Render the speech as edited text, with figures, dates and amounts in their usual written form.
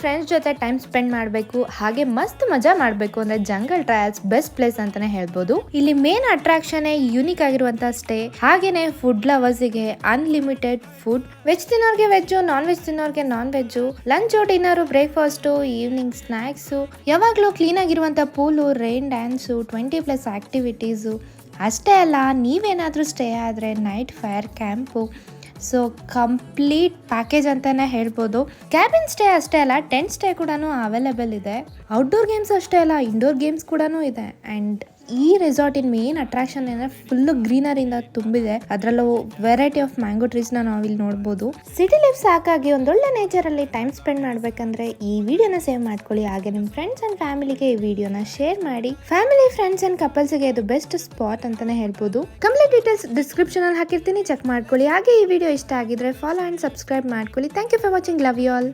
Friends ಜೊತೆ time spend ಮಾಡಬೇಕು ಹಾಗೆ ಮಸ್ತ್ ಮಜಾ ಮಾಡಬೇಕು ಅಂದ್ರೆ ಜಂಗಲ್ ಟ್ರಯಲ್ಸ್ ಬೆಸ್ಟ್ ಪ್ಲೇಸ್ ಅಂತಾನೆ ಹೇಳ್ಬೋದು. ಇಲ್ಲಿ ಮೇನ್ ಅಟ್ರಾಕ್ಷನ್ ಯೂನಿಕ್ ಆಗಿರುವಂತ ಸ್ಟೇ, ಹಾಗೇನೆ ಫುಡ್ ಲವರ್ಸ್ ಗೆ ಅನ್ಲಿಮಿಟೆಡ್ ಫುಡ್, ವೆಜ್ ತಿನ್ನೋರ್ಗೆ ವೆಜ್, ನಾನ್ ವೆಜ್ ತಿನ್ನೋರ್ಗೆ non veg, lunch, dinner, breakfast, evening snacks, ಯಾವಾಗ್ಲೂ ಕ್ಲೀನ್ ಆಗಿರುವಂತ ಪೂಲು, ರೈನ್ ಡ್ಯಾನ್ಸ್, 20+ ಆಕ್ಟಿವಿಟೀಸ್. ಅಷ್ಟೇ ಅಲ್ಲ, ನೀವೇನಾದ್ರೂ ಸ್ಟೇ ಆದ್ರೆ night fire camp, so complete package ಅಂತಾನೆ ಹೇಳ್ಬೋದು. ಕ್ಯಾಬಿನ್ ಸ್ಟೇ ಅಷ್ಟೇ ಅಲ್ಲ, ಟೆಂಟ್ ಸ್ಟೇ ಕೂಡ ಅವೈಲೇಬಲ್ ಇದೆ. ಔಟ್ಡೋರ್ ಗೇಮ್ಸ್ ಅಷ್ಟೇ ಅಲ್ಲ, ಇಂಡೋರ್ ಗೇಮ್ಸ್ ಕೂಡ ಇದೆ. ಅಂಡ್ ಈ ರೆಸಾರ್ಟಿನ ಮೇನ್ ಅಟ್ರಾಕ್ಷನ್ ಏನಂದ್ರೆ ಫುಲ್ ಗ್ರೀನರಿಯಿಂದ ತುಂಬಿದೆ. ಅದರಲ್ಲೂ ವೆರೈಟಿ ಆಫ್ ಮ್ಯಾಂಗೋ ಟ್ರೀಸ್ ನಾವು ಇಲ್ಲಿ ನೋಡ್ಬೋದು. ಸಿಟಿ ಲೈಫ್ ಸಾಕಾಗಿ ಒಂದೊಳ್ಳೆ ನೇಚರ್ ಅಲ್ಲಿ ಟೈಮ್ ಸ್ಪೆಂಡ್ ಮಾಡ್ಬೇಕಂದ್ರೆ ಈ ವಿಡಿಯೋನ ಸೇವ್ ಮಾಡ್ಕೊಳ್ಳಿ. ಹಾಗೆ ನಿಮ್ಮ ಫ್ರೆಂಡ್ಸ್ ಅಂಡ್ ಫ್ಯಾಮಿಲಿಗೆ ಈ ವಿಡಿಯೋನ ಶೇರ್ ಮಾಡಿ. ಫ್ಯಾಮಿಲಿ, ಫ್ರೆಂಡ್ಸ್ ಅಂಡ್ ಕಪಲ್ಸ್ಗೆ ಇದು ಬೆಸ್ಟ್ ಸ್ಪಾಟ್ ಅಂತಾನೆ ಹೇಳ್ಬೋದು. ಕಂಪ್ಲೀಟ್ ಡೀಟೇಲ್ಸ್ ಡಿಸ್ಕ್ರಿಪ್ಷನ್ ಅಲ್ಲಿ ಹಾಕಿರ್ತೀನಿ, ಚೆಕ್ ಮಾಡ್ಕೊಳ್ಳಿ. ಹಾಗೆ ಈ ವಿಡಿಯೋ ಇಷ್ಟ ಆಗಿದ್ರೆ ಫಾಲೋ ಅಂಡ್ ಸಬ್ಸ್ಕ್ರೈಬ್ ಮಾಡ್ಕೊಳ್ಳಿ. Thank you for watching. Love you all.